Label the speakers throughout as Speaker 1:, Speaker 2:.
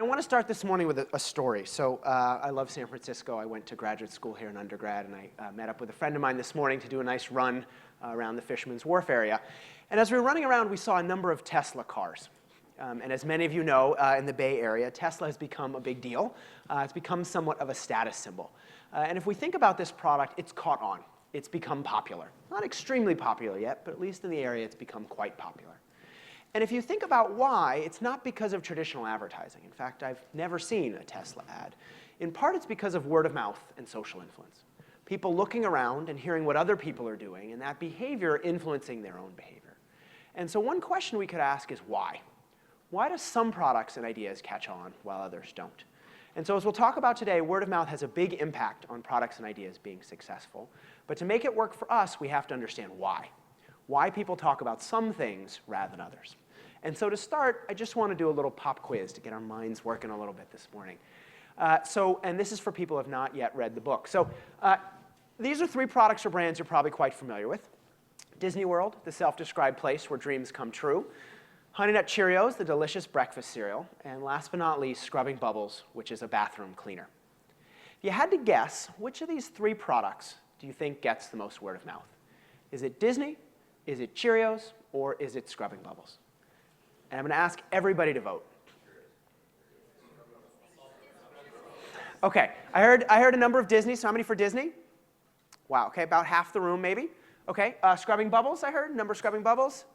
Speaker 1: want to start this morning with a story. So I love San Francisco. I went to graduate school here in undergrad, and I met up with a friend of mine this morning to do a nice run around the Fisherman's Wharf area. And as we were running around, we saw a number of Tesla cars. And as many of you know, in the Bay Area, Tesla has become a big deal. It's become somewhat of a status symbol. And if we think about this product, it's caught on. It's become popular. Not extremely popular yet, but at least in the area, it's become quite popular. And if you think about why, it's not because of traditional advertising. In fact, I've never seen a Tesla ad. In part, it's because of word of mouth and social influence. People looking around and hearing what other people are doing, and that behavior influencing their own behavior. And so one question we could ask is why? Why do some products and ideas catch on while others don't? And so as we'll talk about today, word of mouth has a big impact on products and ideas being successful. But to make it work for us, we have to understand why people talk about some things rather than others. And so to start, I just want to do a little pop quiz to get our minds working a little bit this morning. And this is for people who have not yet read the book. So these are 3 products or brands you're probably quite familiar with. Disney World, the self-described place where dreams come true. Honey Nut Cheerios, the delicious breakfast cereal. And last but not least, Scrubbing Bubbles, which is a bathroom cleaner. If you had to guess, which of these 3 products do you think gets the most word of mouth? Is it Disney? Is it Cheerios? Or is it Scrubbing Bubbles? And I'm going to ask everybody to vote. OK, I heard a number of Disney. So how many for Disney? Wow, OK, about half the room maybe. OK, Scrubbing Bubbles, I heard. Number Scrubbing Bubbles?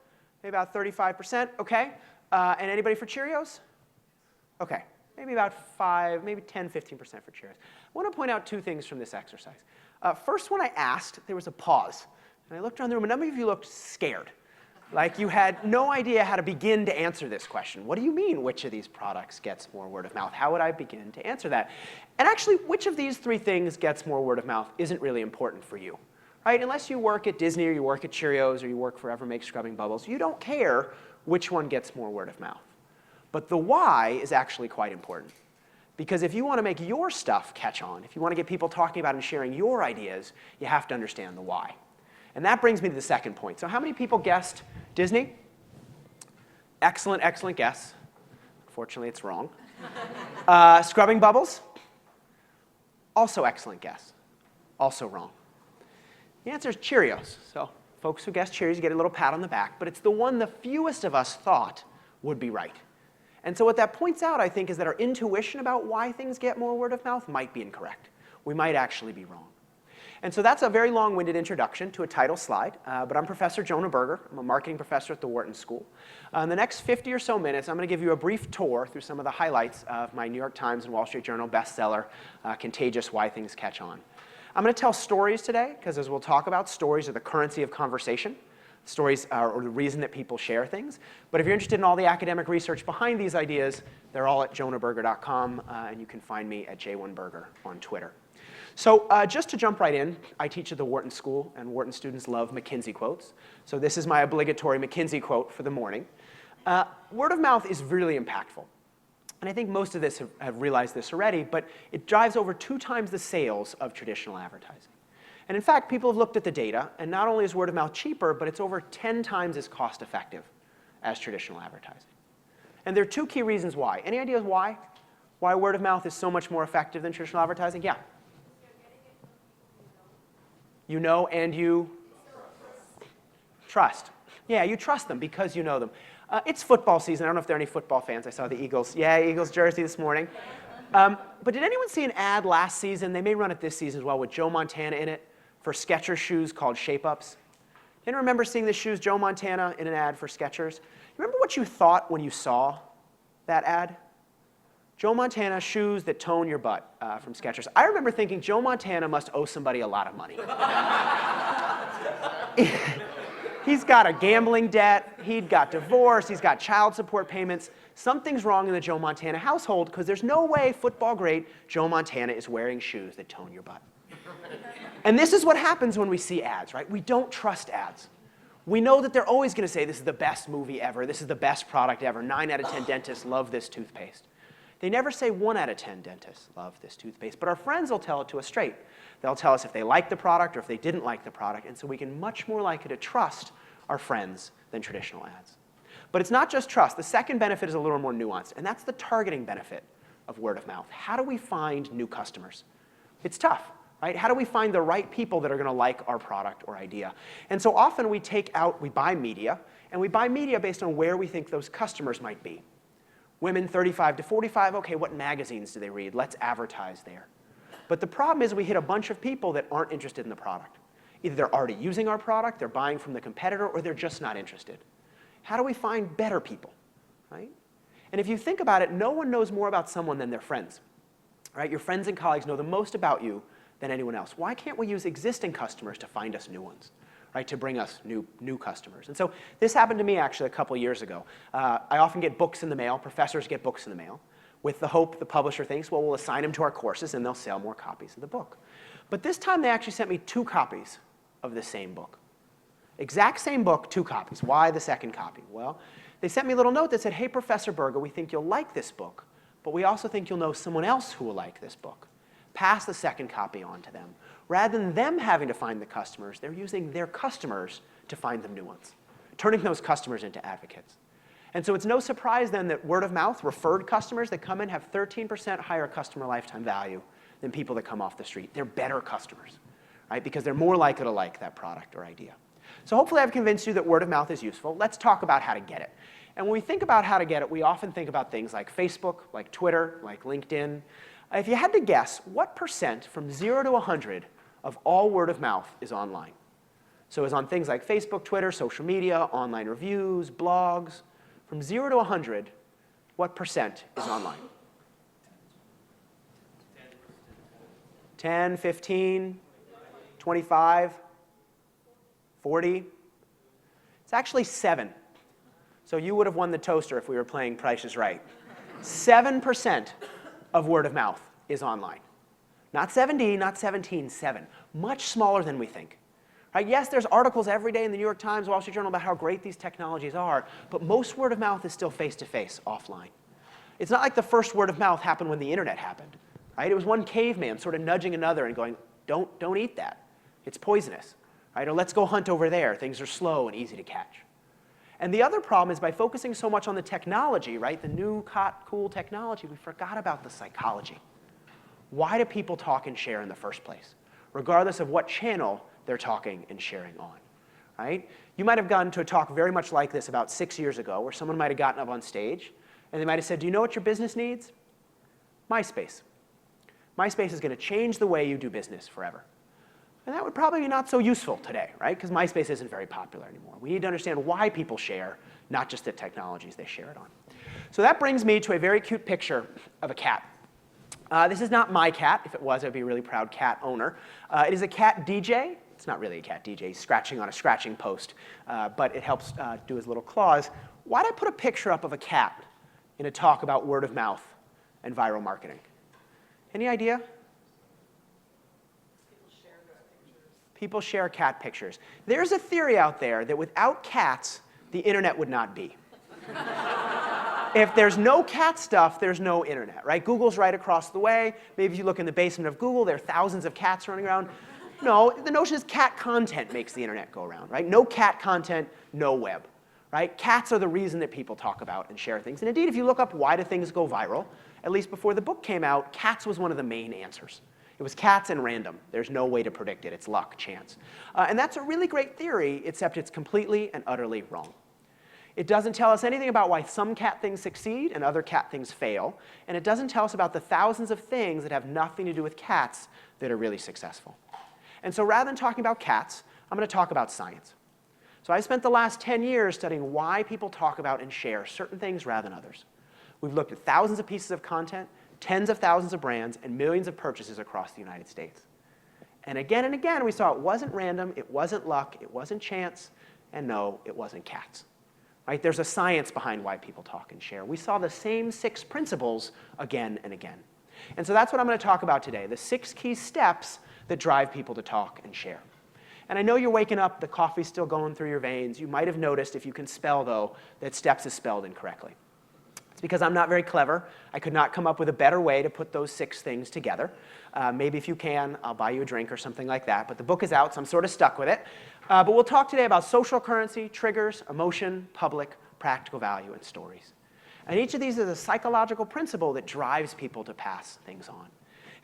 Speaker 1: Maybe about 35%. OK, and anybody for Cheerios? OK, maybe about 5, maybe 10, 15% for Cheerios. I want to point out 2 things from this exercise. First, when I asked, there was a pause. And I looked around the room, and a number of you looked scared. Like you had no idea how to begin to answer this question. What do you mean, which of these products gets more word of mouth? How would I begin to answer that? And actually, which of these 3 things gets more word of mouth isn't really important for you. Right? Unless you work at Disney or you work at Cheerios or you work for Make Scrubbing Bubbles, you don't care which one gets more word of mouth. But the why is actually quite important. Because if you want to make your stuff catch on, if you want to get people talking about and sharing your ideas, you have to understand the why. And that brings me to the second point. So how many people guessed Disney? Excellent, excellent guess. Unfortunately, it's wrong. Scrubbing Bubbles? Also excellent guess. Also wrong. The answer is Cheerios. So folks who guessed Cheerios, you get a little pat on the back. But it's the one the fewest of us thought would be right. And so what that points out, I think, is that our intuition about why things get more word of mouth might be incorrect. We might actually be wrong. And so that's a very long-winded introduction to a title slide. But I'm Professor Jonah Berger. I'm a marketing professor at the Wharton School. In the next 50 or so minutes, I'm going to give you a brief tour through some of the highlights of my New York Times and Wall Street Journal bestseller, Contagious: Why Things Catch On. I'm going to tell stories today, because as we'll talk about, stories are the currency of conversation. Stories are the reason that people share things. But if you're interested in all the academic research behind these ideas, they're all at jonahberger.com, and you can find me at j1berger on Twitter. So just to jump right in, I teach at the Wharton School, and Wharton students love McKinsey quotes. So this is my obligatory McKinsey quote for the morning. Word of mouth is really impactful. And I think most of us have realized this already, but it drives over 2 times the sales of traditional advertising. And in fact, people have looked at the data, and not only is word of mouth cheaper, but it's over 10 times as cost effective as traditional advertising. And there are 2 key reasons why. Any ideas why? Why word of mouth is so much more effective than traditional advertising? Yeah. You know and you trust. Yeah, you trust them because you know them. It's football season. I don't know if there are any football fans. I saw the Eagles. Yeah, Eagles jersey this morning. But did anyone see an ad last season? They may run it this season as well with Joe Montana in it for Skechers shoes called Shape Ups. Anyone remember seeing the shoes, Joe Montana, in an ad for Skechers? Remember what you thought when you saw that ad? Joe Montana shoes that tone your butt from Skechers. I remember thinking Joe Montana must owe somebody a lot of money. He's got a gambling debt. He'd got divorced. He's got child support payments. Something's wrong in the Joe Montana household because there's no way football great Joe Montana is wearing shoes that tone your butt. And this is what happens when we see ads, right? We don't trust ads. We know that they're always going to say this is the best movie ever. This is the best product ever. 9 out of 10 dentists love this toothpaste. They never say 1 out of 10 dentists love this toothpaste. But our friends will tell it to us straight. They'll tell us if they like the product or if they didn't like the product. And so we can much more likely to trust our friends than traditional ads. But it's not just trust. The second benefit is a little more nuanced, and that's the targeting benefit of word of mouth. How do we find new customers? It's tough, right? How do we find the right people that are going to like our product or idea? And so often we buy media, and we buy media based on where we think those customers might be. Women 35 to 45, okay, what magazines do they read? Let's advertise there. But the problem is we hit a bunch of people that aren't interested in the product. Either they're already using our product, they're buying from the competitor, or they're just not interested. How do we find better people, right? And if you think about it, no one knows more about someone than their friends, right? Your friends and colleagues know the most about you than anyone else. Why can't we use existing customers to find us new ones, right? To bring us new customers. And so this happened to me actually a couple years ago. I often get books in the mail. Professors get books in the mail with the hope the publisher thinks, well, we'll assign them to our courses and they'll sell more copies of the book. But this time they actually sent me 2 copies of the same book. Exact same book, 2 copies. Why the second copy? Well, they sent me a little note that said, hey, Professor Berger, we think you'll like this book, but we also think you'll know someone else who will like this book. Pass the second copy on to them. Rather than them having to find the customers, they're using their customers to find them new ones, turning those customers into advocates. And so it's no surprise then that word of mouth, referred customers that come in have 13% higher customer lifetime value than people that come off the street. They're better customers, right? Because they're more likely to like that product or idea. So hopefully I've convinced you that word of mouth is useful. Let's talk about how to get it. And when we think about how to get it, we often think about things like Facebook, like Twitter, like LinkedIn. If you had to guess, what % from 0 to 100 of all word of mouth is online? So it's on things like Facebook, Twitter, social media, online reviews, blogs. From 0 to 100, what % is online? 10, 15, 25, 40? It's actually 7. So you would have won the toaster if we were playing Price is Right. 7% of word of mouth is online. Not 70, not 17, 7. Much smaller than we think. Right? Yes, there's articles every day in the New York Times, Wall Street Journal about how great these technologies are, but most word of mouth is still face-to-face, offline. It's not like the first word of mouth happened when the internet happened. Right? It was one caveman sort of nudging another and going, don't eat that. It's poisonous. Right? Or let's go hunt over there. Things are slow and easy to catch. And the other problem is by focusing so much on the technology, right, the new, hot, cool technology, we forgot about the psychology. Why do people talk and share in the first place, regardless of what channel they're talking and sharing on? Right? You might have gone to a talk very much like this about 6 years ago where someone might have gotten up on stage and they might have said, do you know what your business needs? MySpace. MySpace is going to change the way you do business forever. And that would probably be not so useful today, right? Because MySpace isn't very popular anymore. We need to understand why people share, not just the technologies they share it on. So that brings me to a very cute picture of a cat. This is not my cat. If it was, I'd be a really proud cat owner. It is a cat DJ. It's not really a cat DJ. He's scratching on a scratching post, but it helps do his little claws. Why did I put a picture up of a cat in a talk about word of mouth and viral marketing? Any idea? People share cat pictures. There's a theory out there that without cats, the internet would not be. If there's no cat stuff, there's no internet, right? Google's right across the way. Maybe if you look in the basement of Google, there are thousands of cats running around. No, the notion is cat content makes the internet go around, right? No cat content, no web, right? Cats are the reason that people talk about and share things. And indeed, if you look up why do things go viral, at least before the book came out, cats was one of the main answers. It was cats and random. There's no way to predict it. It's luck, chance. And that's a really great theory, except it's completely and utterly wrong. It doesn't tell us anything about why some cat things succeed and other cat things fail. And it doesn't tell us about the thousands of things that have nothing to do with cats that are really successful. And so rather than talking about cats, I'm going to talk about science. So I spent the last 10 years studying why people talk about and share certain things rather than others. We've looked at thousands of pieces of content, tens of thousands of brands, and millions of purchases across the United States. And again, we saw it wasn't random, it wasn't luck, it wasn't chance, and no, it wasn't cats. Right? There's a science behind why people talk and share. We saw the same 6 principles again and again. And so that's what I'm going to talk about today, the 6 key steps that drive people to talk and share. And I know you're waking up, the coffee's still going through your veins. You might have noticed, if you can spell, though, that steps is spelled incorrectly. It's because I'm not very clever. I could not come up with a better way to put those 6 things together. Maybe if you can, I'll buy you a drink or something like that. But the book is out, so I'm sort of stuck with it. But we'll talk today about social currency, triggers, emotion, public, practical value, and stories. And each of these is a psychological principle that drives people to pass things on.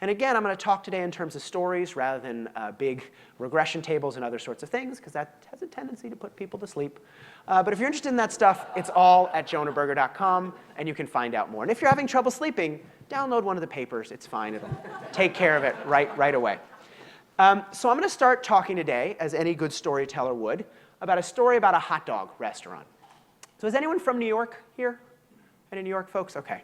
Speaker 1: And again, I'm going to talk today in terms of stories rather than big regression tables and other sorts of things, because that has a tendency to put people to sleep. But if you're interested in that stuff, it's all at jonahberger.com, and you can find out more. And if you're having trouble sleeping, download one of the papers. It's fine. It'll take care of it right away. So I'm going to start talking today, as any good storyteller would, about a story about a hot dog restaurant. So is anyone from New York here? Any New York folks? OK.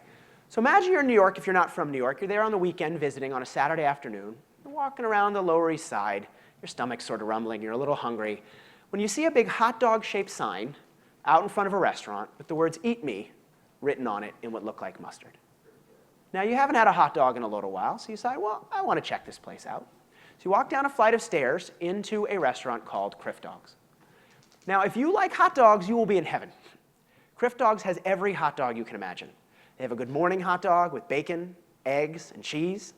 Speaker 1: So imagine you're in New York. If you're not from New York, you're there on the weekend visiting on a Saturday afternoon. You're walking around the Lower East Side. Your stomach's sort of rumbling. You're a little hungry. When you see a big hot dog-shaped sign out in front of a restaurant with the words "Eat Me" written on it in what looked like mustard. Now, you haven't had a hot dog in a little while, so you decide, well, I want to check this place out. So you walk down a flight of stairs into a restaurant called Criff Dogs. Now, if you like hot dogs, you will be in heaven. Criff Dogs has every hot dog you can imagine. They have a good morning hot dog with bacon, eggs, and cheese.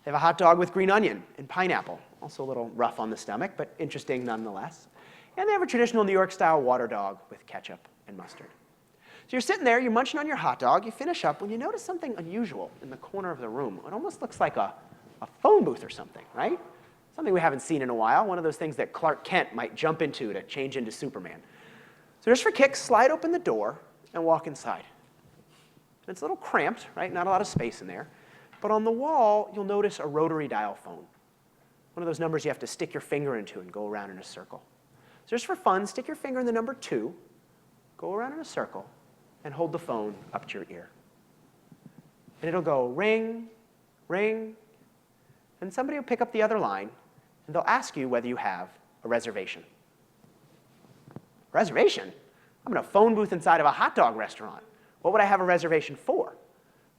Speaker 1: They have a hot dog with green onion and pineapple, also a little rough on the stomach, but interesting nonetheless. And they have a traditional New York-style water dog with ketchup and mustard. So you're sitting there, you're munching on your hot dog, you finish up, when you notice something unusual in the corner of the room. It almost looks like a phone booth or something, right? Something we haven't seen in a while, one of those things that Clark Kent might jump into to change into Superman. So just for kicks, slide open the door and walk inside. It's a little cramped, right? Not a lot of space in there. But on the wall, you'll notice a rotary dial phone. One of those numbers you have to stick your finger into and go around in a circle. So just for fun, stick your finger in the number 2, go around in a circle, and hold the phone up to your ear. And it'll go ring, ring, and somebody will pick up the other line, and they'll ask you whether you have a reservation. Reservation? I'm in a phone booth inside of a hot dog restaurant. What would I have a reservation for?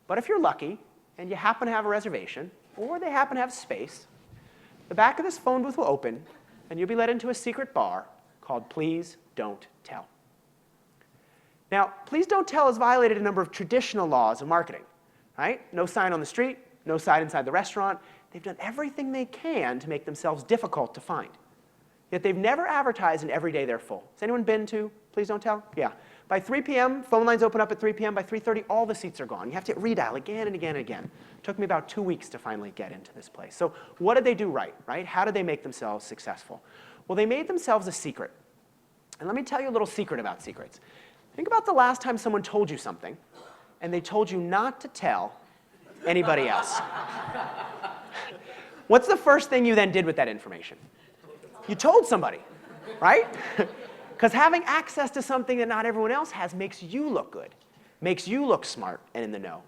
Speaker 1: But if you're lucky, and you happen to have a reservation, or they happen to have space, the back of this phone booth will open, and you'll be led into a secret bar called Please Don't Tell. Now, Please Don't Tell has violated a number of traditional laws of marketing, right? No sign on the street, no sign inside the restaurant. They've done everything they can to make themselves difficult to find. Yet they've never advertised an every day they're full. Has anyone been to Please Don't Tell? Yeah. By 3 p.m., phone lines open up at 3 p.m. By 3:30, all the seats are gone. You have to redial again and again and again. It took me about 2 weeks to finally get into this place. So what did they do right? How did they make themselves successful? Well, they made themselves a secret. And let me tell you a little secret about secrets. Think about the last time someone told you something, and they told you not to tell anybody else. What's the first thing you then did with that information? You told somebody, right? Because having access to something that not everyone else has makes you look good, makes you look smart and in the know.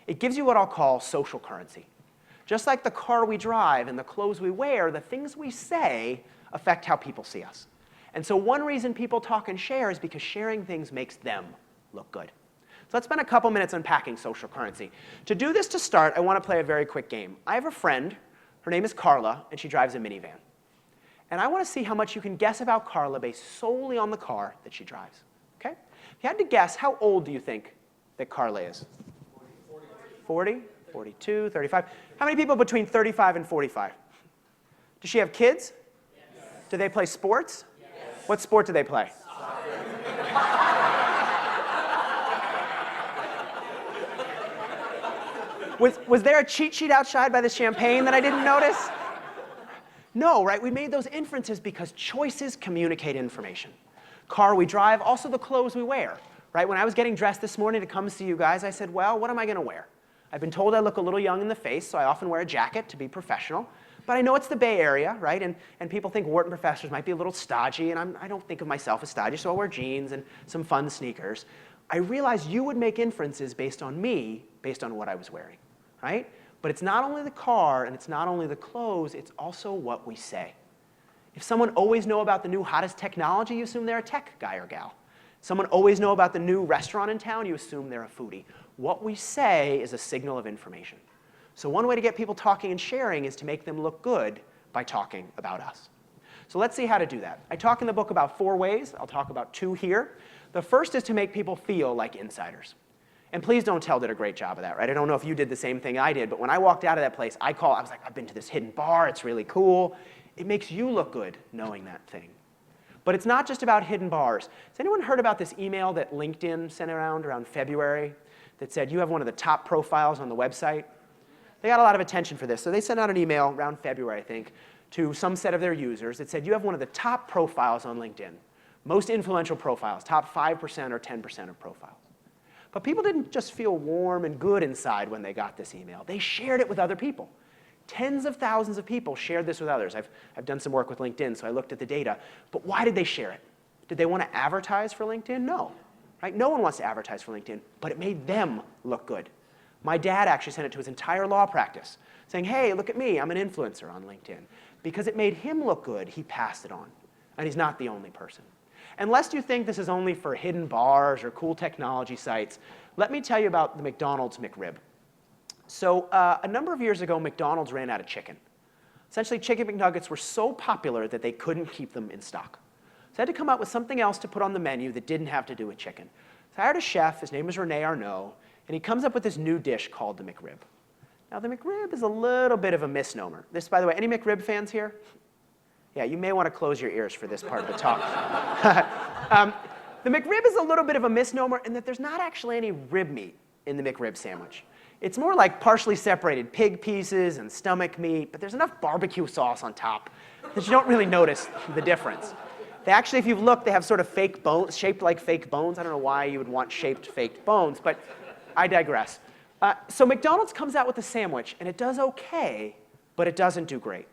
Speaker 1: It gives you what I'll call social currency. Just like the car we drive and the clothes we wear, the things we say affect how people see us. And so one reason people talk and share is because sharing things makes them look good. So let's spend a couple minutes unpacking social currency. To do this to start, I want to play a very quick game. I have a friend. Her name is Carla, and she drives a minivan. And I want to see how much you can guess about Carla based solely on the car that she drives. Okay? If you had to guess, how old do you think that Carla is? 40, 42, 35. How many people between 35 and 45? Does she have kids? Yes. Do they play sports? Yes. What sport do they play? Was there a cheat sheet outside by the champagne that I didn't notice? No, right? We made those inferences because choices communicate information. Car we drive, also the clothes we wear, right? When I was getting dressed this morning to come see you guys, I said, well, what am I going to wear? I've been told I look a little young in the face, so I often wear a jacket to be professional. But I know it's the Bay Area, right? And people think Wharton professors might be a little stodgy, and I don't think of myself as stodgy, so I'll wear jeans and some fun sneakers. I realized you would make inferences based on me, based on what I was wearing, right? But it's not only the car, and it's not only the clothes, it's also what we say. If someone always know about the new hottest technology, you assume they're a tech guy or gal. Someone always know about the new restaurant in town, you assume they're a foodie. What we say is a signal of information. So one way to get people talking and sharing is to make them look good by talking about us. So let's see how to do that. I talk in the book about 4 ways. I'll talk about 2 here. The first is to make people feel like insiders. And Please Don't Tell did a great job of that, right? I don't know if you did the same thing I did, but when I walked out of that place, I was like, I've been to this hidden bar, it's really cool. It makes you look good knowing that thing. But it's not just about hidden bars. Has anyone heard about this email that LinkedIn sent around February? that said, you have one of the top profiles on the website. They got a lot of attention for this. So they sent out an email around February, I think, to some set of their users that said, you have one of the top profiles on LinkedIn, most influential profiles, top 5% or 10% of profiles. But people didn't just feel warm and good inside when they got this email. They shared it with other people. Tens of thousands of people shared this with others. I've done some work with LinkedIn, so I looked at the data. But why did they share it? Did they want to advertise for LinkedIn? No. Right? No one wants to advertise for LinkedIn, but it made them look good. My dad actually sent it to his entire law practice, saying, hey, look at me, I'm an influencer on LinkedIn. Because it made him look good, he passed it on. And he's not the only person. And lest you think this is only for hidden bars or cool technology sites, let me tell you about the McDonald's McRib. So a number of years ago, McDonald's ran out of chicken. Essentially, chicken McNuggets were so popular that they couldn't keep them in stock. So I had to come up with something else to put on the menu that didn't have to do with chicken. So I hired a chef, his name is Rene Arnaud, and he comes up with this new dish called the McRib. Now, the McRib is a little bit of a misnomer. This, by the way, any McRib fans here? Yeah, you may want to close your ears for this part of the talk. The McRib is a little bit of a misnomer in that there's not actually any rib meat in the McRib sandwich. It's more like partially separated pig pieces and stomach meat, but there's enough barbecue sauce on top that you don't really notice the difference. They actually, if you've looked, they have sort of fake bones, shaped like fake bones. I don't know why you would want shaped faked bones, but I digress. So McDonald's comes out with a sandwich, and it does okay, but it doesn't do great.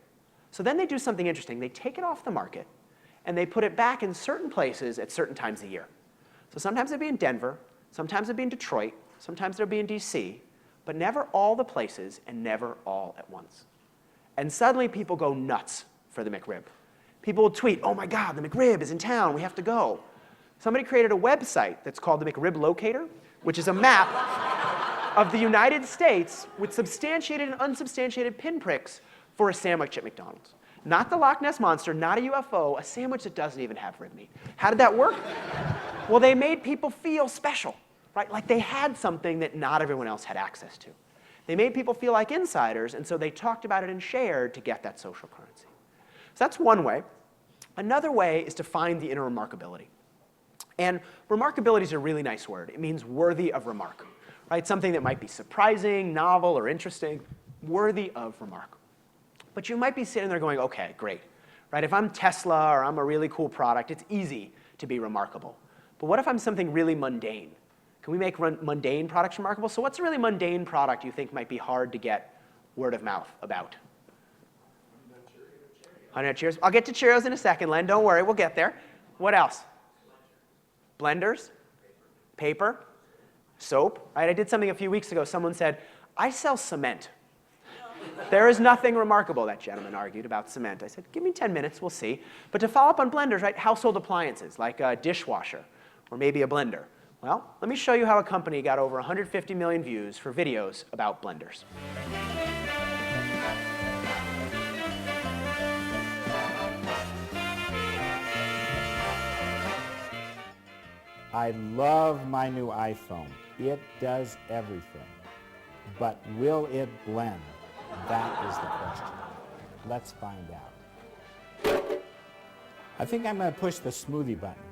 Speaker 1: So then they do something interesting. They take it off the market, and they put it back in certain places at certain times of year. So sometimes it'll be in Denver, sometimes it'll be in Detroit, sometimes it'll be in DC, but never all the places and never all at once. And suddenly people go nuts for the McRib. People will tweet, oh my God, the McRib is in town, we have to go. Somebody created a website that's called the McRib Locator, which is a map of the United States with substantiated and unsubstantiated pinpricks for a sandwich at McDonald's. Not the Loch Ness Monster, not a UFO, a sandwich that doesn't even have rib meat. How did that work? Well, they made people feel special, right? Like they had something that not everyone else had access to. They made people feel like insiders, and so they talked about it and shared to get that social currency. So that's one way. Another way is to find the inner remarkability. And remarkability is a really nice word. It means worthy of remark, right? Something that might be surprising, novel, or interesting, worthy of remark. But you might be sitting there going, okay, great, right? If I'm Tesla or I'm a really cool product, it's easy to be remarkable. But what if I'm something really mundane? Can we make mundane products remarkable? So what's a really mundane product you think might be hard to get word of mouth about? Honey Nut Cheerios. I'll get to Cheerios in a second, Len. Don't worry, we'll get there. What else? Blenders, paper, soap. Right? I did something a few weeks ago. Someone said, I sell cement. There is nothing remarkable, that gentleman argued, about cement. I said, give me 10 minutes, we'll see. But to follow up on blenders, right, household appliances, like a dishwasher or maybe a blender. Well, let me show you how a company got over 150 million views for videos about blenders.
Speaker 2: I love my new iPhone. It does everything. But will it blend? That is the question. Let's find out. I think I'm going to push the smoothie button.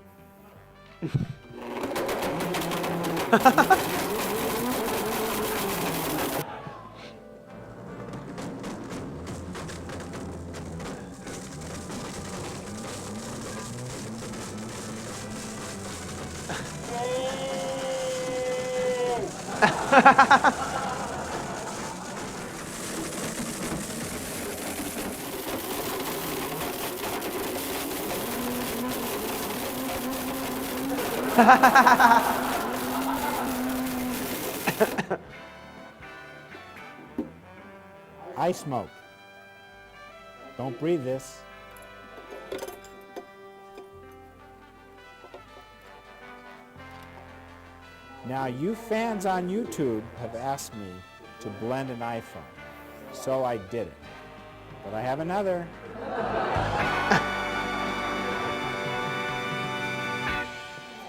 Speaker 2: I smoke. Don't breathe this. Now, you fans on YouTube have asked me to blend an iPhone, so I did it. But I have another.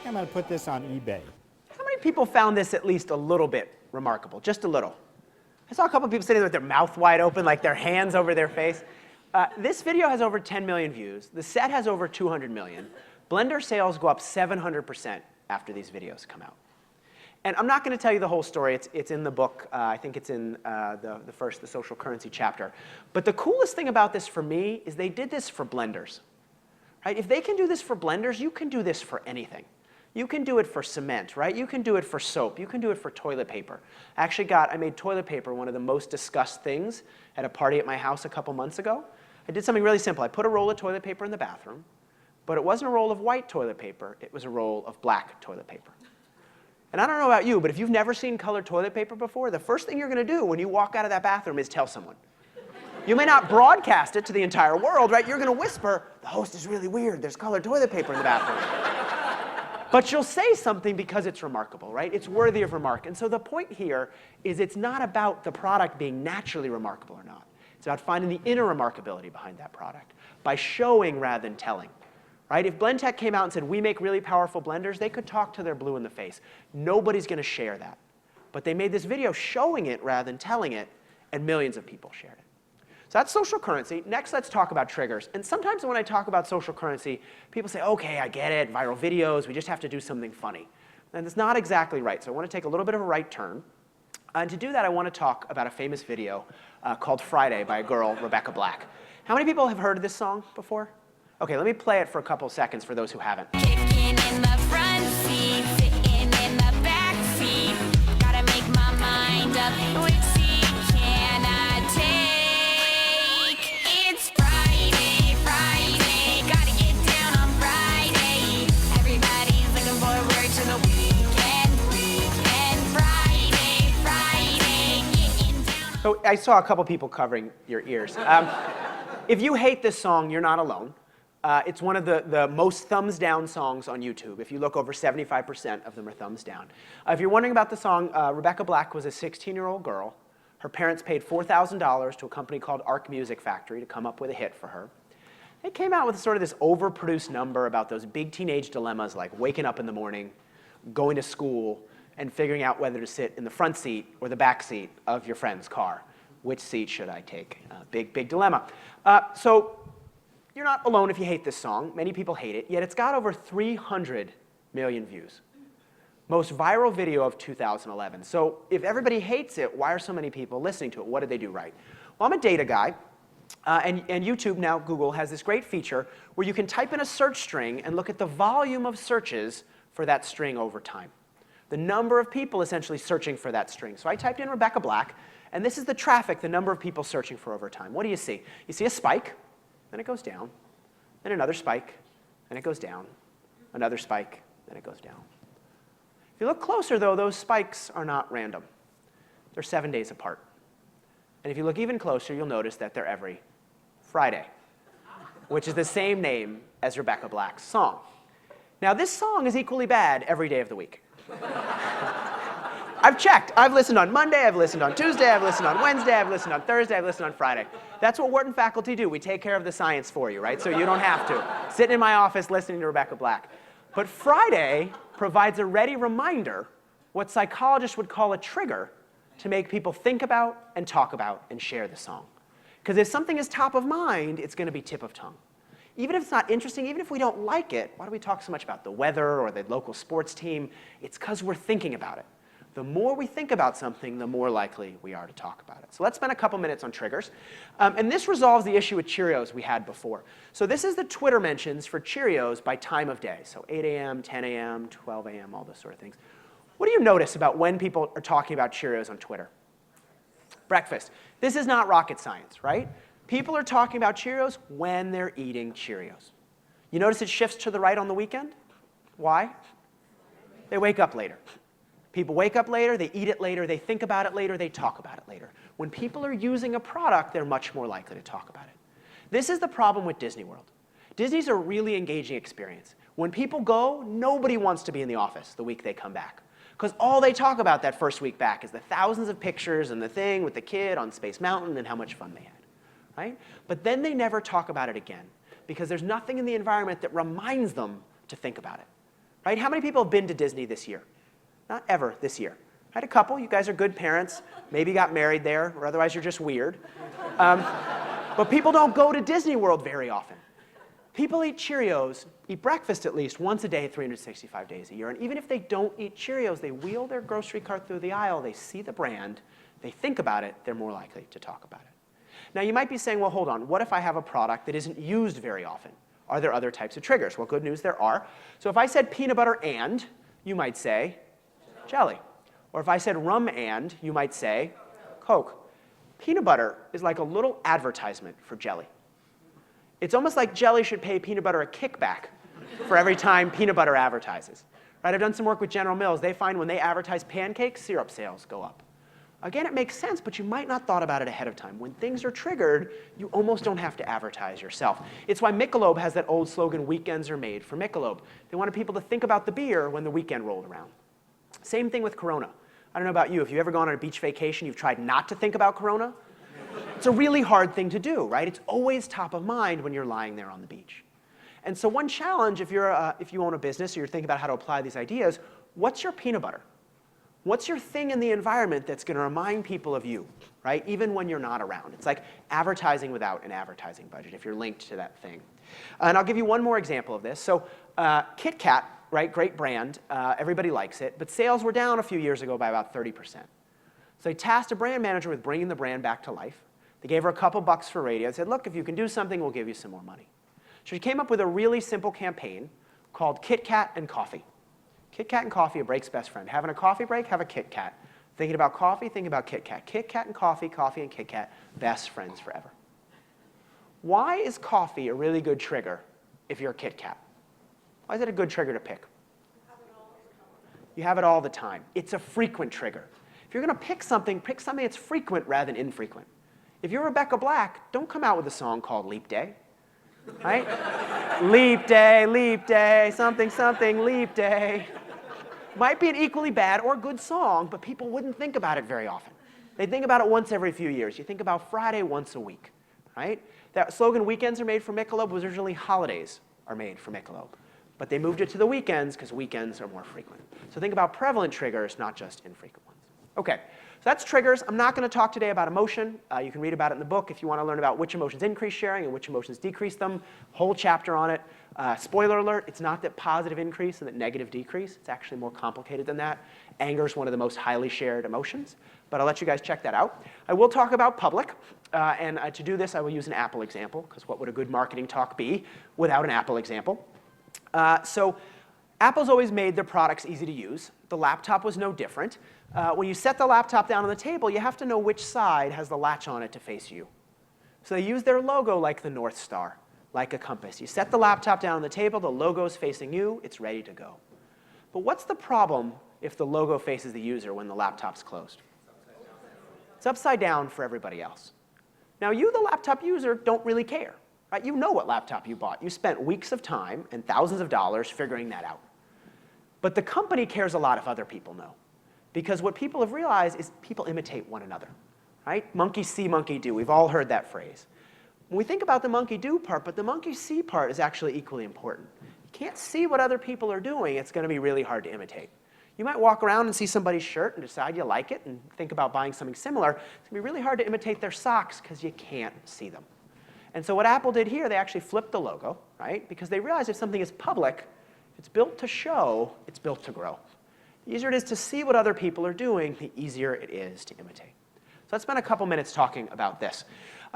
Speaker 2: I'm going to put this on eBay.
Speaker 1: How many people found this at least a little bit remarkable? Just a little. I saw a couple of people sitting there with their mouth wide open, like their hands over their face. This video has over 10 million views. The set has over 200 million. Blender sales go up 700% after these videos come out. And I'm not going to tell you the whole story. It's in the book. I think it's in the social currency chapter. But the coolest thing about this for me is they did this for blenders. Right? If they can do this for blenders, you can do this for anything. You can do it for cement, right? You can do it for soap. You can do it for toilet paper. I made toilet paper one of the most discussed things at a party at my house a couple months ago. I did something really simple. I put a roll of toilet paper in the bathroom, but it wasn't a roll of white toilet paper. It was a roll of black toilet paper. And I don't know about you, but if you've never seen colored toilet paper before, the first thing you're going to do when you walk out of that bathroom is tell someone. You may not broadcast it to the entire world, right? You're going to whisper, the host is really weird. There's colored toilet paper in the bathroom. But you'll say something because it's remarkable, right? It's worthy of remark. And so the point here is it's not about the product being naturally remarkable or not. It's about finding the inner remarkability behind that product by showing rather than telling. Right? If Blendtec came out and said, we make really powerful blenders, they could talk to their blue in the face. Nobody's going to share that. But they made this video showing it rather than telling it, and millions of people shared it. So that's social currency. Next, let's talk about triggers. And sometimes when I talk about social currency, people say, OK, I get it, viral videos, we just have to do something funny. And it's not exactly right. So I want to take a little bit of a right turn. And to do that, I want to talk about a famous video called Friday by a girl, Rebecca Black. How many people have heard of this song before? OK, let me play it for a couple seconds for those who haven't.
Speaker 3: Kicking in the front seat, sitting in the back seat. Gotta make my mind up, which seat can I take? It's Friday, Friday, gotta get down on Friday. Everybody's looking forward to the weekend, Friday, Friday, getting down.
Speaker 1: So I saw a couple people covering your ears. If you hate this song, you're not alone. It's one of the most thumbs down songs on YouTube. If you look, over 75% of them are thumbs down. If you're wondering about the song, Rebecca Black was a 16-year-old girl. Her parents paid $4,000 to a company called Arc Music Factory to come up with a hit for her. They came out with sort of this overproduced number about those big teenage dilemmas like waking up in the morning, going to school, and figuring out whether to sit in the front seat or the back seat of your friend's car. Which seat should I take? Big, big dilemma. So you're not alone if you hate this song. Many people hate it, yet it's got over 300 million views. Most viral video of 2011. So if everybody hates it, why are so many people listening to it? What did they do right? Well, I'm a data guy, and YouTube, now Google, has this great feature where you can type in a search string and look at the volume of searches for that string over time. The number of people essentially searching for that string. So I typed in Rebecca Black, and this is the traffic, the number of people searching for over time. What do you see? You see a spike. Then it goes down, then another spike, then it goes down, another spike, then it goes down. If you look closer, though, those spikes are not random. They're 7 days apart. And if you look even closer, you'll notice that they're every Friday, which is the same name as Rebecca Black's song. Now, this song is equally bad every day of the week. I've checked. I've listened on Monday, I've listened on Tuesday, I've listened on Wednesday, I've listened on Thursday, I've listened on Friday. That's what Wharton faculty do. We take care of the science for you, right? So you don't have to. Sitting in my office listening to Rebecca Black. But Friday provides a ready reminder, what psychologists would call a trigger, to make people think about and talk about and share the song. Because if something is top of mind, it's going to be tip of tongue. Even if it's not interesting, even if we don't like it, why do we talk so much about the weather or the local sports team? It's because we're thinking about it. The more we think about something, the more likely we are to talk about it. So let's spend a couple minutes on triggers. And this resolves the issue with Cheerios we had before. So this is the Twitter mentions for Cheerios by time of day. So 8 a.m., 10 a.m., 12 a.m., all those sort of things. What do you notice about when people are talking about Cheerios on Twitter? Breakfast. This is not rocket science, right? People are talking about Cheerios when they're eating Cheerios. You notice it shifts to the right on the weekend? Why? They wake up later. People wake up later, they eat it later, they think about it later, they talk about it later. When people are using a product, they're much more likely to talk about it. This is the problem with Disney World. Disney's a really engaging experience. When people go, nobody wants to be in the office the week they come back. Because all they talk about that first week back is the thousands of pictures and the thing with the kid on Space Mountain and how much fun they had. Right? But then they never talk about it again because there's nothing in the environment that reminds them to think about it. Right? How many people have been to Disney this year? Not ever this year. I had a couple. You guys are good parents. Maybe got married there, or otherwise you're just weird. But people don't go to Disney World very often. People eat Cheerios, eat breakfast at least, once a day, 365 days a year. And even if they don't eat Cheerios, they wheel their grocery cart through the aisle, they see the brand, they think about it, they're more likely to talk about it. Now, you might be saying, well, hold on, what if I have a product that isn't used very often? Are there other types of triggers? Well, good news, there are. So if I said peanut butter and, you might say jelly. Or if I said rum and, you might say Coke. Peanut butter is like a little advertisement for jelly. It's almost like jelly should pay peanut butter a kickback for every time peanut butter advertises. Right? I've done some work with General Mills. They find when they advertise pancakes, syrup sales go up. Again, it makes sense, but you might not have thought about it ahead of time. When things are triggered, you almost don't have to advertise yourself. It's why Michelob has that old slogan, weekends are made for Michelob. They wanted people to think about the beer when the weekend rolled around. Same thing with Corona. I don't know about you, if you've ever gone on a beach vacation, you've tried not to think about Corona. It's a really hard thing to do, right? It's always top of mind when you're lying there on the beach. And so one challenge, if you own a business or you're thinking about how to apply these ideas, what's your peanut butter? What's your thing in the environment that's going to remind people of you, right? Even when you're not around. It's like advertising without an advertising budget if you're linked to that thing. And I'll give you one more example of this. So Kit Kat, right, great brand. Everybody likes it. But sales were down a few years ago by about 30%. So they tasked a brand manager with bringing the brand back to life. They gave her a couple bucks for radio. They said, look, if you can do something, we'll give you some more money. So she came up with a really simple campaign called Kit Kat and Coffee. Kit Kat and coffee, a break's best friend. Having a coffee break, have a Kit Kat. Thinking about coffee, thinking about Kit Kat. Kit Kat and coffee, coffee and Kit Kat, best friends forever. Why is coffee a really good trigger if you're a Kit Kat? Why is it a good trigger to pick? You have it all the time. It's a frequent trigger. If you're going to pick something that's frequent rather than infrequent. If you're Rebecca Black, don't come out with a song called Leap Day. Right? Leap day, something, something, leap day. Might be an equally bad or good song, but people wouldn't think about it very often. They think about it once every few years. You think about Friday once a week, right? That slogan, weekends are made for Michelob, was originally holidays are made for Michelob. But they moved it to the weekends because weekends are more frequent. So think about prevalent triggers, not just infrequent ones. Okay, so that's triggers. I'm not going to talk today about emotion. You can read about it in the book if you want to learn about which emotions increase sharing and which emotions decrease them. Whole chapter on it. Spoiler alert, it's not that positive increase and that negative decrease. It's actually more complicated than that. Anger is one of the most highly shared emotions, but I'll let you guys check that out. I will talk about public, and to do this, I will use an Apple example, because what would a good marketing talk be without an Apple example? So Apple's always made their products easy to use. The laptop was no different. When you set the laptop down on the table, you have to know which side has the latch on it to face you. So they use their logo like the North Star, like a compass. You set the laptop down on the table, the logo's facing you, it's ready to go. But what's the problem if the logo faces the user when the laptop's closed? It's upside down for everybody else. Now you, the laptop user, don't really care. Right? You know what laptop you bought. You spent weeks of time and thousands of dollars figuring that out. But the company cares a lot if other people know. Because what people have realized is people imitate one another. Right? Monkey see, monkey do. We've all heard that phrase. When we think about the monkey do part, but the monkey see part is actually equally important. You can't see what other people are doing. It's going to be really hard to imitate. You might walk around and see somebody's shirt and decide you like it and think about buying something similar. It's going to be really hard to imitate their socks because you can't see them. And so what Apple did here, they actually flipped the logo, right? Because they realized if something is public, it's built to show, it's built to grow. The easier it is to see what other people are doing, the easier it is to imitate. So let's spend a couple minutes talking about this.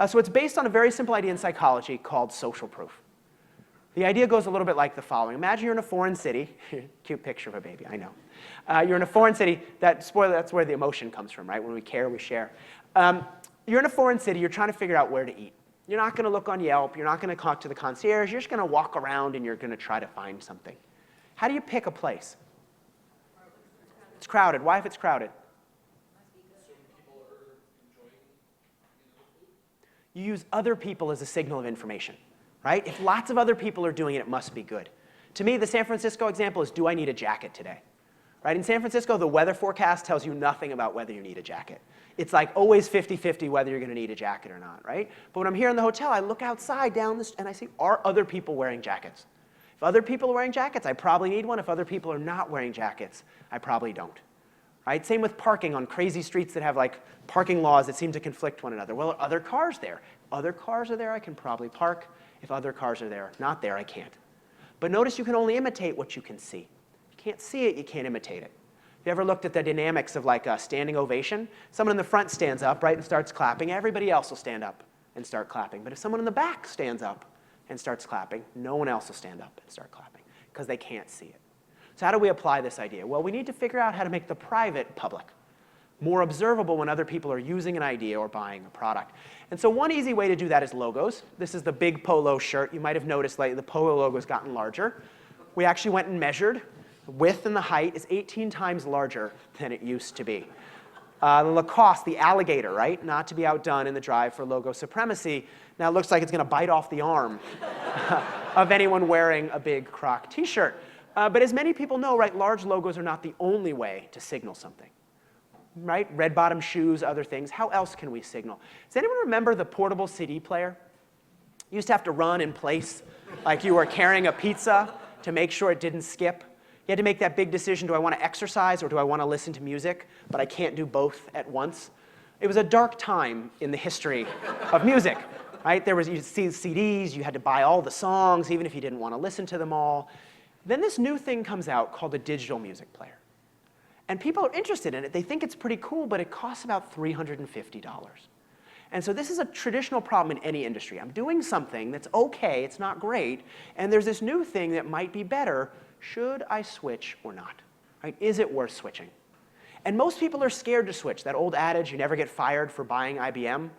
Speaker 1: So it's based on a very simple idea in psychology called social proof. The idea goes a little bit like the following. Imagine you're in a foreign city. Cute picture of a baby, I know. You're in a foreign city. Spoiler, that's where the emotion comes from, right? When we care, we share. You're in a foreign city. You're trying to figure out where to eat. You're not going to look on Yelp. You're not going to talk to the concierge. You're just going to walk around and you're going to try to find something. How do you pick a place? It's crowded. Why if it's crowded? You use other people as a signal of information, right? If lots of other people are doing it, it must be good. To me, the San Francisco example is, do I need a jacket today? Right? In San Francisco, the weather forecast tells you nothing about whether you need a jacket. It's like always 50-50 whether you're going to need a jacket or not, right? But when I'm here in the hotel, I look outside down this, and I see, are other people wearing jackets? If other people are wearing jackets, I probably need one. If other people are not wearing jackets, I probably don't. right? Same with parking on crazy streets that have like parking laws that seem to conflict one another. Well, are other cars there? Other cars are there, I can probably park. If other cars are there, not there, I can't. But notice you can only imitate what you can see. You can't see it, you can't imitate it. Have you ever looked at the dynamics of like a standing ovation? Someone in the front stands up, right, and starts clapping. Everybody else will stand up and start clapping. But if someone in the back stands up and starts clapping, no one else will stand up and start clapping because they can't see it. So how do we apply this idea? Well, we need to figure out how to make the private public, more observable when other people are using an idea or buying a product. And so one easy way to do that is logos. This is the big polo shirt. You might have noticed lately the polo logo has gotten larger. We actually went and measured. The width and the height is 18 times larger than it used to be. The Lacoste, the alligator, right? Not to be outdone in the drive for logo supremacy. Now it looks like it's going to bite off the arm of anyone wearing a big Croc t-shirt. But as many people know, right, large logos are not the only way to signal something. Right? Red bottom shoes, other things. How else can we signal? Does anyone remember the portable CD player? You used to have to run in place like you were carrying a pizza to make sure it didn't skip. You had to make that big decision, do I want to exercise or do I want to listen to music? But I can't do both at once. It was a dark time in the history of music. Right? You'd see CDs, you had to buy all the songs, even if you didn't want to listen to them all. Then this new thing comes out called a digital music player. And people are interested in it. They think it's pretty cool, but it costs about $350. And so this is a traditional problem in any industry. I'm doing something that's okay, it's not great, and there's this new thing that might be better. Should I switch or not? Right? Is it worth switching? And most people are scared to switch. That old adage, you never get fired for buying IBM,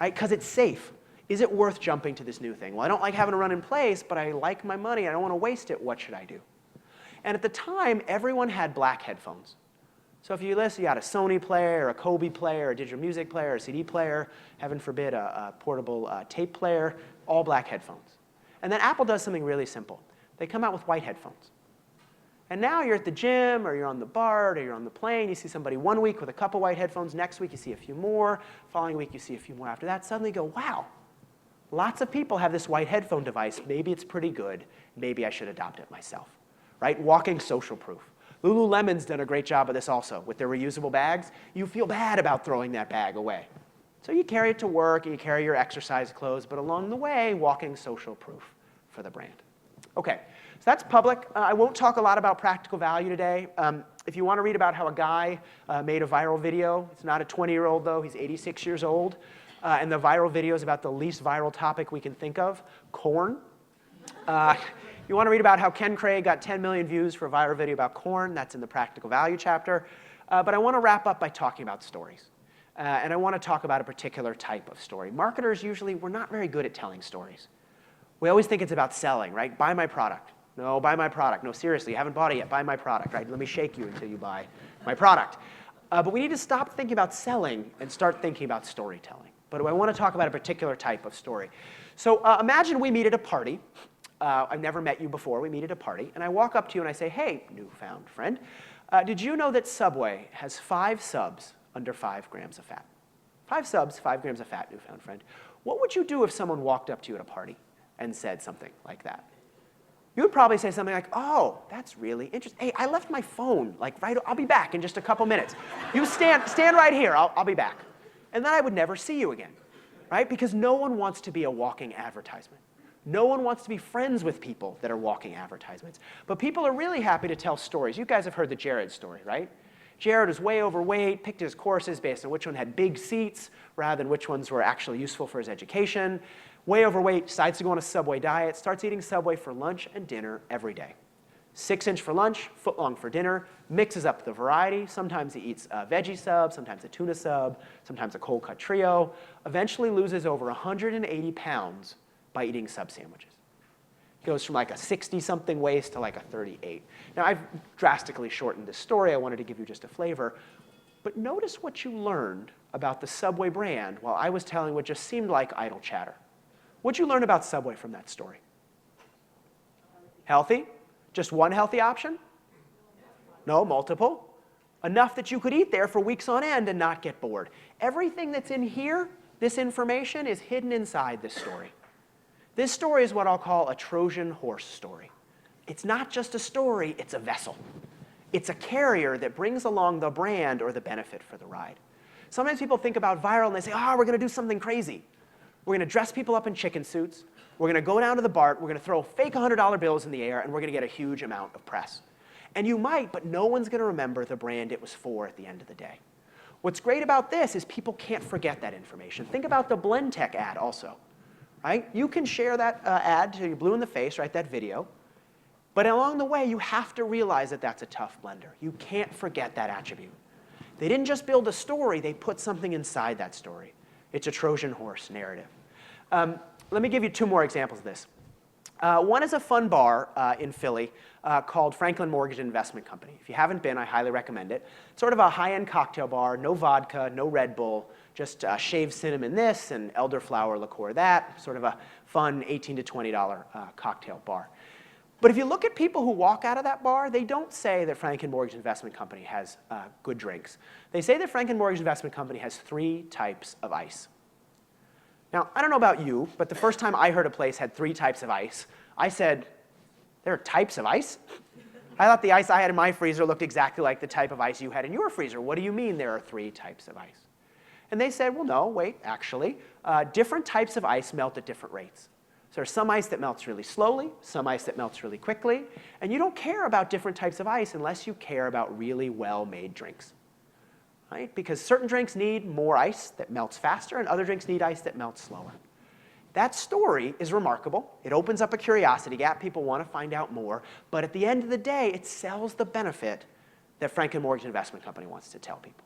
Speaker 1: right? Because it's safe. Is it worth jumping to this new thing? Well, I don't like having to run in place, but I like my money. I don't want to waste it. What should I do? And at the time, everyone had black headphones. So if you listen, you had a Sony player, a Kobe player, a digital music player, a CD player, heaven forbid, a portable tape player, all black headphones. And then Apple does something really simple. They come out with white headphones. And now you're at the gym, or you're on the BART, or you're on the plane. You see somebody one week with a couple white headphones. Next week, you see a few more. Following week, you see a few more after that. Suddenly you go, wow, lots of people have this white headphone device. Maybe it's pretty good. Maybe I should adopt it myself. Right? Walking social proof. Lululemon's done a great job of this also. With their reusable bags, you feel bad about throwing that bag away. So you carry it to work, and you carry your exercise clothes, but along the way, walking social proof for the brand. Okay, so that's public. I won't talk a lot about practical value today. If you want to read about how a guy made a viral video, it's not a 20-year-old though, he's 86 years old, and the viral video is about the least viral topic we can think of, corn. You want to read about how Ken Craig got 10 million views for a viral video about corn. That's in the practical value chapter. But I want to wrap up by talking about stories. And I want to talk about a particular type of story. Marketers usually, we're not very good at telling stories. We always think it's about selling, right? Buy my product. No, buy my product. No, seriously, you haven't bought it yet. Buy my product, right? Let me shake you until you buy my product. But we need to stop thinking about selling and start thinking about storytelling. But I want to talk about a particular type of story. So imagine we meet at a party. I've never met you before. We meet at a party. And I walk up to you and I say, hey, newfound friend, did you know that Subway has 5 subs under 5 grams of fat? 5 subs, 5 grams of fat, newfound friend. What would you do if someone walked up to you at a party and said something like that? You would probably say something like, oh, that's really interesting. Hey, I left my phone, like, right, I'll be back in just a couple minutes. You stand right here, I'll be back. And then I would never see you again, right? Because no one wants to be a walking advertisement. No one wants to be friends with people that are walking advertisements. But people are really happy to tell stories. You guys have heard the Jared story, right? Jared was way overweight, picked his courses based on which one had big seats rather than which ones were actually useful for his education. Way overweight, decides to go on a Subway diet, starts eating Subway for lunch and dinner every day. 6-inch for lunch, foot-long for dinner, mixes up the variety. Sometimes he eats a veggie sub, sometimes a tuna sub, sometimes a cold-cut trio. Eventually loses over 180 pounds by eating sub sandwiches. Goes from like a 60-something waist to like a 38. Now, I've drastically shortened this story. I wanted to give you just a flavor. But notice what you learned about the Subway brand while I was telling what just seemed like idle chatter. What'd you learn about Subway from that story? Healthy? Just one healthy option? No, multiple. Enough that you could eat there for weeks on end and not get bored. Everything that's in here, this information, is hidden inside this story. This story is what I'll call a Trojan horse story. It's not just a story, it's a vessel. It's a carrier that brings along the brand or the benefit for the ride. Sometimes people think about viral and they say, we're going to do something crazy. We're going to dress people up in chicken suits. We're going to go down to the BART. We're going to throw fake $100 bills in the air, and we're going to get a huge amount of press. And you might, but no one's going to remember the brand it was for at the end of the day. What's great about this is people can't forget that information. Think about the Blendtec ad also, right? You can share that ad till you're blue in the face, right, that video. But along the way, you have to realize that that's a tough blender. You can't forget that attribute. They didn't just build a story, they put something inside that story. It's a Trojan horse narrative. Let me give you 2 more examples of this. One is a fun bar in Philly called Franklin Mortgage Investment Company. If you haven't been, I highly recommend it. It's sort of a high-end cocktail bar, no vodka, no Red Bull, just shaved cinnamon this and elderflower liqueur that, sort of a fun $18 to $20 cocktail bar. But if you look at people who walk out of that bar, they don't say that Franklin Mortgage Investment Company has good drinks. They say that Franklin Mortgage Investment Company has 3 types of ice. Now, I don't know about you, but the first time I heard a place had 3 types of ice, I said, there are types of ice? I thought the ice I had in my freezer looked exactly like the type of ice you had in your freezer. What do you mean there are 3 types of ice? And they said, well, no, wait, actually, different types of ice melt at different rates. So there's some ice that melts really slowly, some ice that melts really quickly, and you don't care about different types of ice unless you care about really well-made drinks, right? Because certain drinks need more ice that melts faster, and other drinks need ice that melts slower. That story is remarkable. It opens up a curiosity gap. People want to find out more, but at the end of the day, it sells the benefit that Franklin Mortgage Investment Company wants to tell people.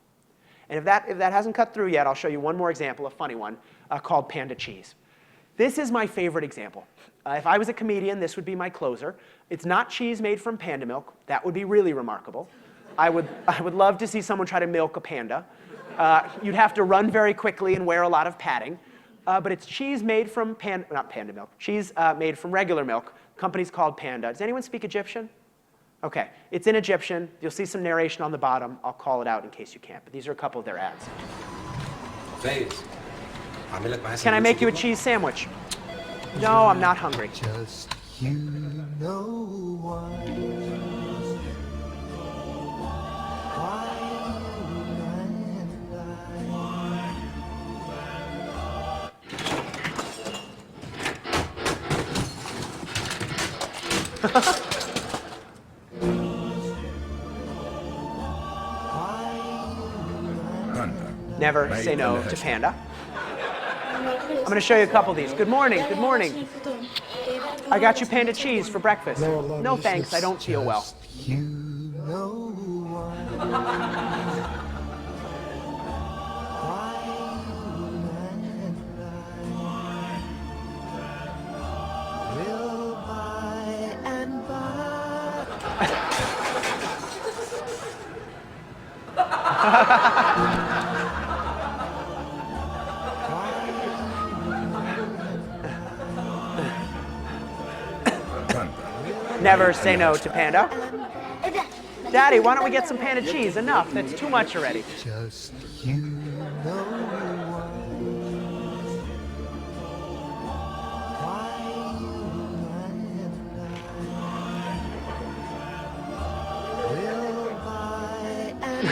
Speaker 1: And if that hasn't cut through yet, I'll show you one more example, a funny one, called Panda Cheese. This is my favorite example. If I was a comedian, this would be my closer. It's not cheese made from panda milk. That would be really remarkable. I would love to see someone try to milk a panda. You'd have to run very quickly and wear a lot of padding. But it's cheese made from cheese made from regular milk. Company's called Panda. Does anyone speak Egyptian? Okay, it's in Egyptian. You'll see some narration on the bottom. I'll call it out in case you can't, but these are a couple of their ads. Can I make you a cheese sandwich? No, I'm not hungry.
Speaker 4: Just you know why
Speaker 1: Never say no to Panda. I'm going to show you a couple of these. Good morning, good morning. I got you Panda cheese for breakfast. No thanks, I don't feel well.
Speaker 4: you know will by and
Speaker 1: Never say no to Panda. Daddy, why don't we get some Panda cheese? Enough, that's too much already.
Speaker 4: just you know will by and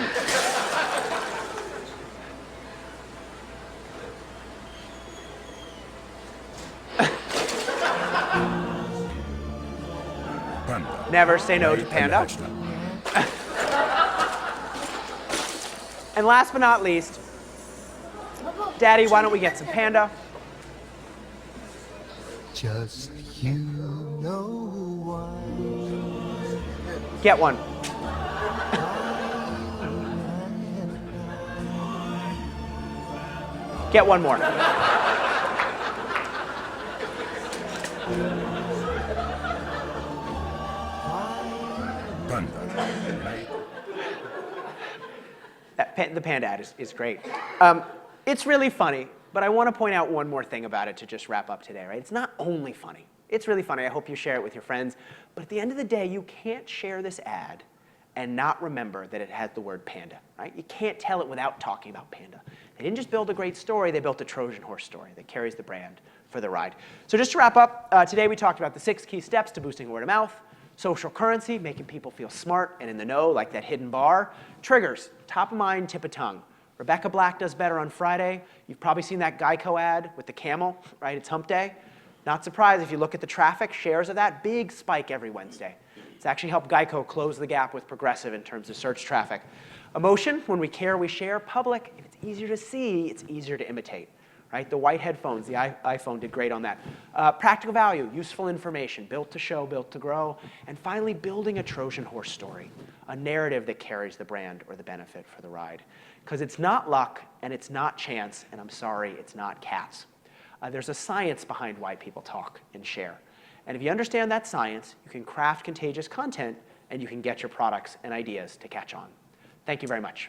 Speaker 1: Never say no to Panda. And last but not least, Daddy, why don't we get some Panda?
Speaker 4: just you know why.
Speaker 1: Get one. Get one more. The Panda ad is great. It's really funny, but I want to point out one more thing about it to just wrap up today, right? It's not only funny. It's really funny. I hope you share it with your friends. But at the end of the day, you can't share this ad and not remember that it has the word panda, right? You can't tell it without talking about Panda. They didn't just build a great story, they built a Trojan horse story that carries the brand for the ride. So just to wrap up, today we talked about the 6 key steps to boosting word of mouth, Social currency, making people feel smart and in the know, like that hidden bar. Triggers, top of mind, tip of tongue. Rebecca Black does better on Friday. You've probably seen that Geico ad with the camel, right? It's hump day. Not surprised if you look at the traffic, shares of that, big spike every Wednesday. It's actually helped Geico close the gap with Progressive in terms of search traffic. Emotion, when we care, we share. Public, if it's easier to see, it's easier to imitate. Right? The white headphones, the iPhone did great on that. Practical value, useful information, built to show, built to grow. And finally, building a Trojan horse story, a narrative that carries the brand or the benefit for the ride. Because it's not luck, and it's not chance, and I'm sorry, it's not cats. There's a science behind why people talk and share. And if you understand that science, you can craft contagious content, and you can get your products and ideas to catch on. Thank you very much.